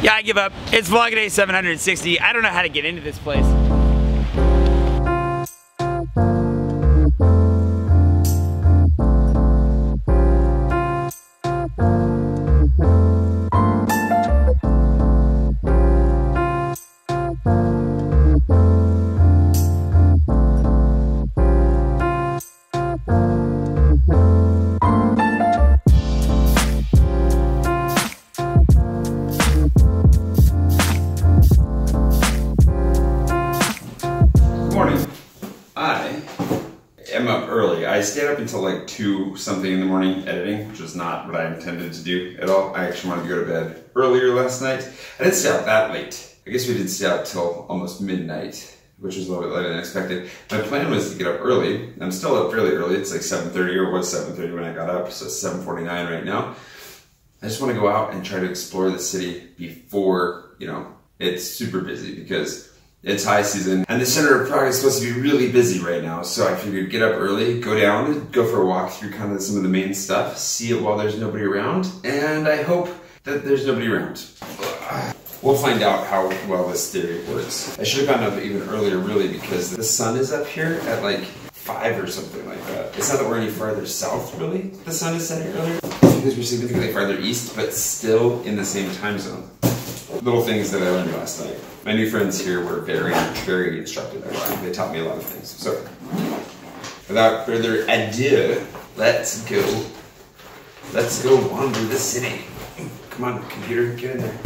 Yeah, I give up. It's Vlogday 760. I don't know how to get into this place. I stayed up until like 2 something in the morning editing, which was not what I intended to do at all. I actually wanted to go to bed earlier last night. I didn't stay out that late. I guess we did stay out till almost midnight, which was a little bit later than expected. My plan was to get up early. I'm still up fairly early. It's like 7:30, or it was 7:30 when I got up, so it's 7:49 right now. I just want to go out and try to explore the city before, you know, it's super busy, because it's high season, and the center of Prague is supposed to be really busy right now, so I figured get up early, go down, go for a walk through kind of some of the main stuff, see it while there's nobody around, and I hope that there's nobody around. We'll find out how well this theory works. I should have gotten up even earlier, really, because the sun is up here at like 5 or something like that. It's not that we're any farther south, really, the sun is setting earlier, because we're significantly farther east, but still in the same time zone. Little things that I learned last night. My new friends here were very, very instructive. They taught me a lot of things. So, without further ado, let's go wander the city. Come on, computer, get in there.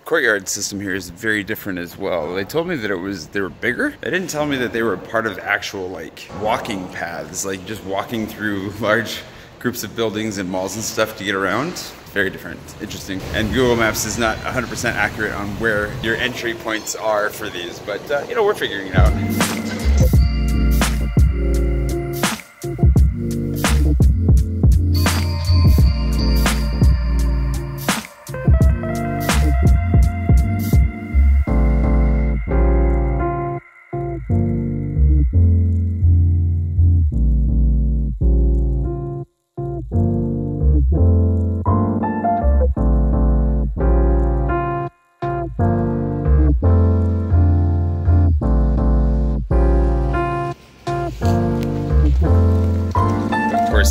Courtyard system here is very different as well. They told me that they were bigger. They didn't tell me that they were part of actual like walking paths, like just walking through large groups of buildings and malls and stuff to get around. Very different, interesting. And Google Maps is not 100% accurate on where your entry points are for these, but you know, we're figuring it out.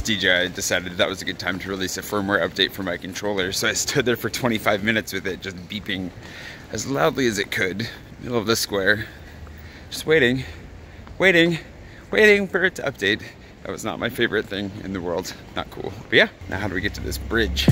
DJI decided that was a good time to release a firmware update for my controller, so I stood there for 25 minutes with it just beeping as loudly as it could, middle of the square, just waiting for it to update. That was not my favorite thing in the world. Not cool. But yeah, now how do we get to this bridge?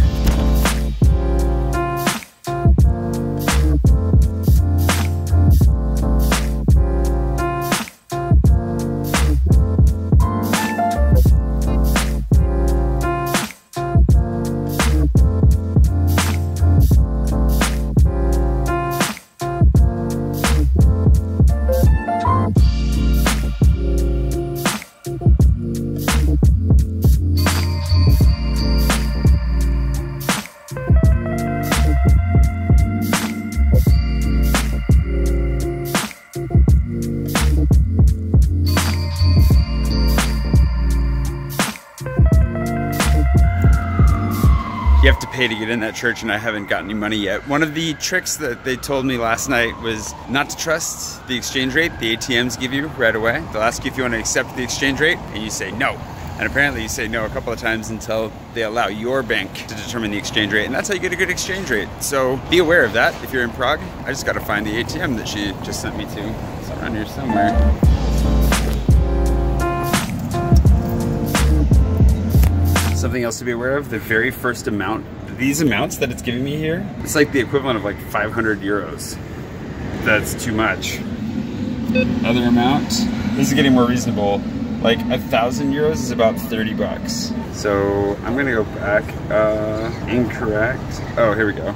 You have to pay to get in that church, and I haven't got any money yet. One of the tricks that they told me last night was not to trust the exchange rate the ATMs give you right away. They'll ask you if you want to accept the exchange rate, and you say no. And apparently you say no a couple of times until they allow your bank to determine the exchange rate, and that's how you get a good exchange rate. So be aware of that if you're in Prague. I just got to find the ATM that she just sent me to. It's around here somewhere. Something else to be aware of, the very first amount, these amounts that it's giving me here, it's like the equivalent of like 500 euros. That's too much. Other amount, this is getting more reasonable. Like 1,000 euros is about 30 bucks. So I'm gonna go back, incorrect. Oh, here we go.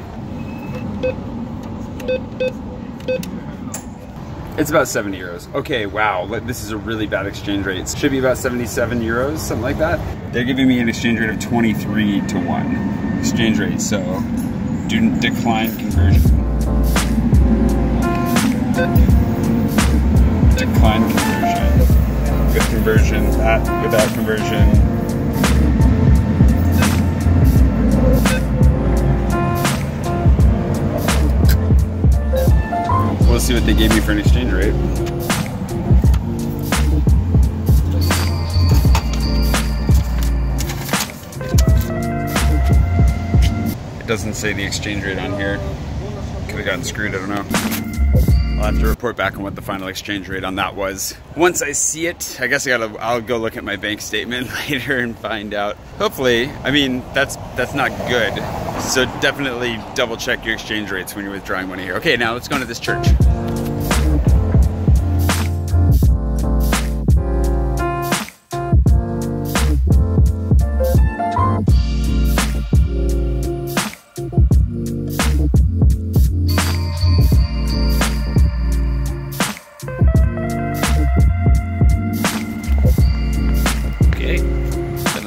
It's about 70 euros. Okay, wow, this is a really bad exchange rate. It should be about 77 euros, something like that. They're giving me an exchange rate of 23 to 1 exchange rate, so do decline conversion. Decline conversion. With conversion, that, without conversion. We'll see what they gave me for an exchange rate. It doesn't say the exchange rate on here. Could have gotten screwed, I don't know. I'll have to report back on what the final exchange rate on that was. Once I see it, I guess I'll go look at my bank statement later and find out. Hopefully, I mean, that's not good. So definitely double check your exchange rates when you're withdrawing money here. Okay, now let's go into this church.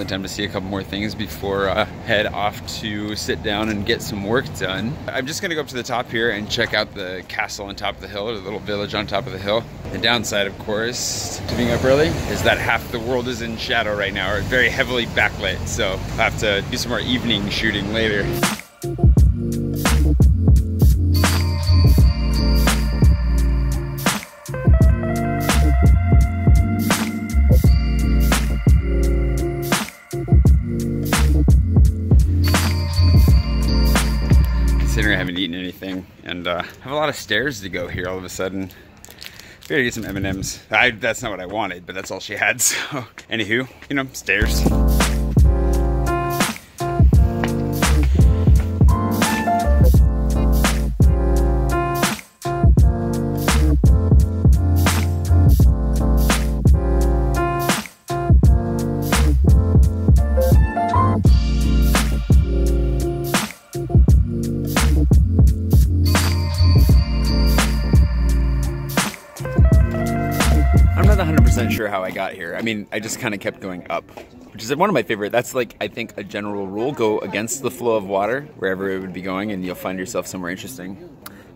Time to see a couple more things before I head off to sit down and get some work done. I'm just gonna go up to the top here and check out the castle on top of the hill, or the little village on top of the hill. The downside, of course, to being up early is that half the world is in shadow right now, or very heavily backlit, so I'll have to do some more evening shooting later. I haven't eaten anything, and I have a lot of stairs to go here all of a sudden. Better get some M&Ms. That's not what I wanted, but that's all she had, so. Anywho, you know, stairs. Sure how I got here. I mean, I just kind of kept going up, which is one of my favorite. That's like, I think, a general rule. Go against the flow of water wherever it would be going, and you'll find yourself somewhere interesting.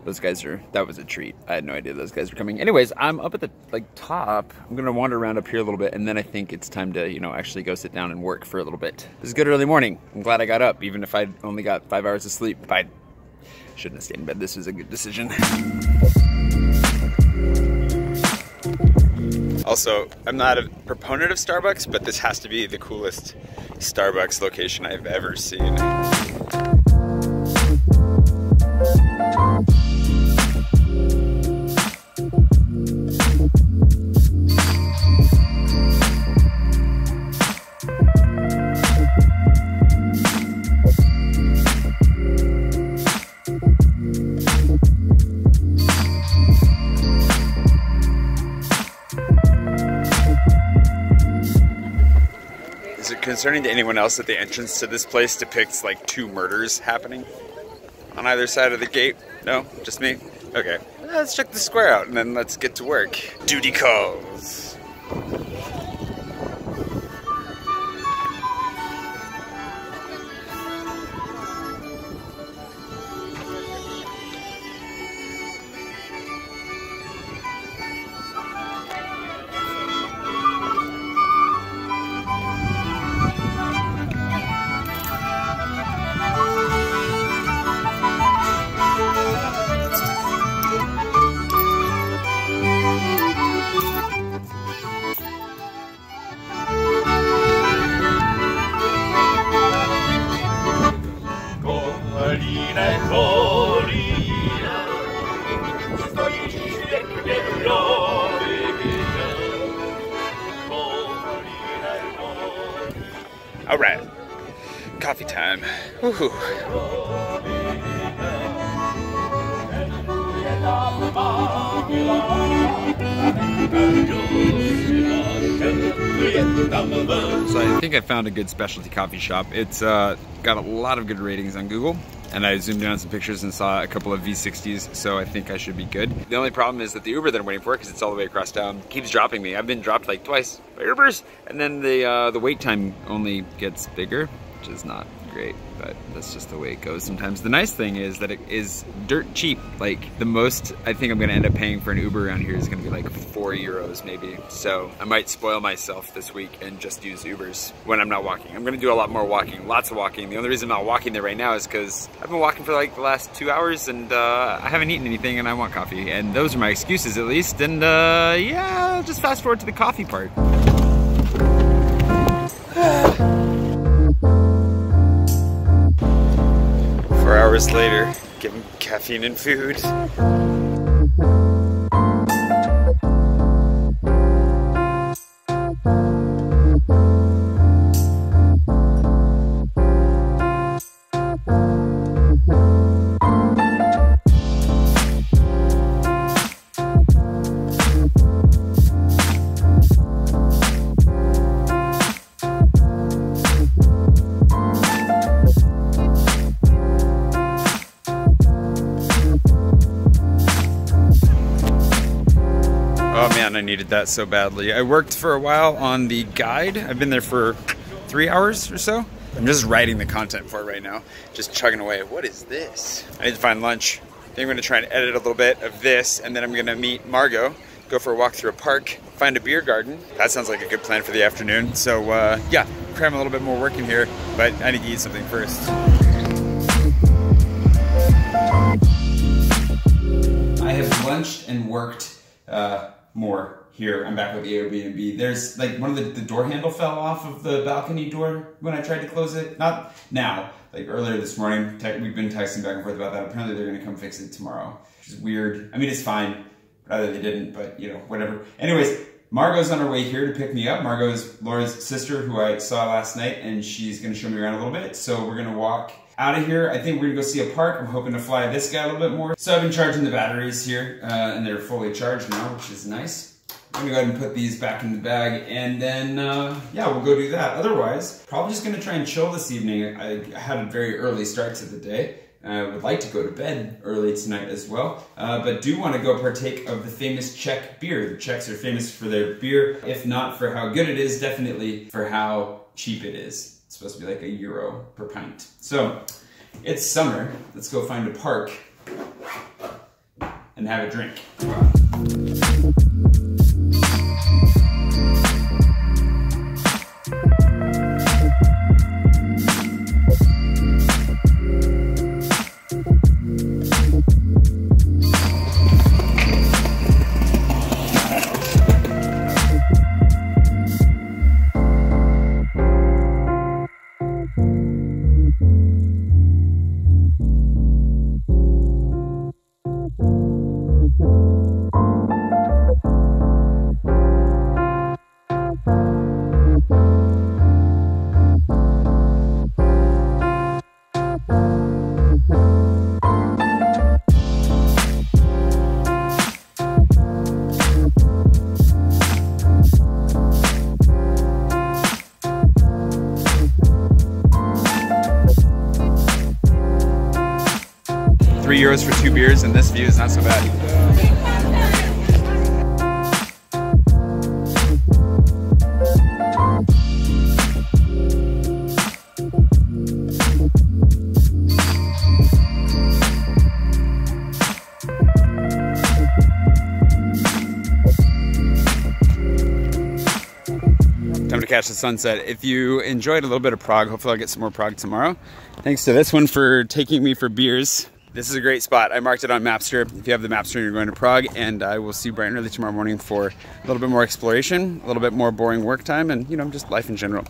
Those guys that was a treat. I had no idea those guys were coming. Anyways, I'm up at the top. I'm gonna wander around up here a little bit, and then I think it's time to, you know, actually go sit down and work for a little bit. This is a good early morning. I'm glad I got up, even if I'd only got 5 hours of sleep. I shouldn't have stayed in bed. This was a good decision. Also, I'm not a proponent of Starbucks, but this has to be the coolest Starbucks location I've ever seen. Is it concerning to anyone else that the entrance to this place depicts like 2 murders happening on either side of the gate? No? Just me? Okay. Let's check the square out and then let's get to work. Duty calls. All right, coffee time. Woohoo. So I think I found a good specialty coffee shop. It's got a lot of good ratings on Google. and I zoomed in on some pictures and saw a couple of V60s, so I think I should be good. The only problem is that the Uber that I'm waiting for, because it's all the way across town, keeps dropping me. I've been dropped like twice by Ubers, and then the wait time only gets bigger, which is not great, but that's just the way it goes sometimes. The nice thing is that it is dirt cheap. Like, the most I think I'm gonna end up paying for an Uber around here is gonna be like 4 euros maybe. So I might spoil myself this week and just use Ubers when I'm not walking. I'm gonna do a lot more walking, lots of walking. The only reason I'm not walking there right now is because I've been walking for like the last 2 hours and I haven't eaten anything and I want coffee. And those are my excuses at least. And yeah, I'll just fast forward to the coffee part. 4 hours later, getting caffeine and food. Oh man, I needed that so badly. I worked for a while on the guide. I've been there for 3 hours or so. I'm just writing the content for it right now, just chugging away. What is this? I need to find lunch. I think I'm gonna try and edit a little bit of this, and then I'm gonna meet Margot, go for a walk through a park, find a beer garden. That sounds like a good plan for the afternoon. So yeah, cram a little bit more work in here, but I need to eat something first. I have lunched and worked more here. I'm back with the Airbnb. There's like one of the door handle fell off of the balcony door when I tried to close it. Not now, like earlier this morning. We've been texting back and forth about that. Apparently they're gonna come fix it tomorrow, which is weird. I mean, it's fine. Rather they didn't, but you know, whatever. Anyways, Margot's on her way here to pick me up. Margot is Laura's sister who I saw last night, and she's gonna show me around a little bit. So we're gonna walk out of here. I think we're gonna go see a park. I'm hoping to fly this guy a little bit more. So I've been charging the batteries here, and they're fully charged now, which is nice. I'm gonna go ahead and put these back in the bag, and then, yeah, we'll go do that. Otherwise, probably just gonna try and chill this evening. I had a very early start to the day. I would like to go to bed early tonight as well, but do want to go partake of the famous Czech beer. The Czechs are famous for their beer, if not for how good it is, definitely for how cheap it is. It's supposed to be like €1 per pint. So, it's summer. Let's go find a park and have a drink. €3 for 2 beers, and this view is not so bad. Time to catch the sunset. If you enjoyed a little bit of Prague, hopefully I'll get some more Prague tomorrow. Thanks to this one for taking me for beers. This is a great spot. I marked it on Mapster. If you have the Mapster, you're going to Prague, and I will see you bright and early tomorrow morning for a little bit more exploration, a little bit more boring work time, and you know, just life in general.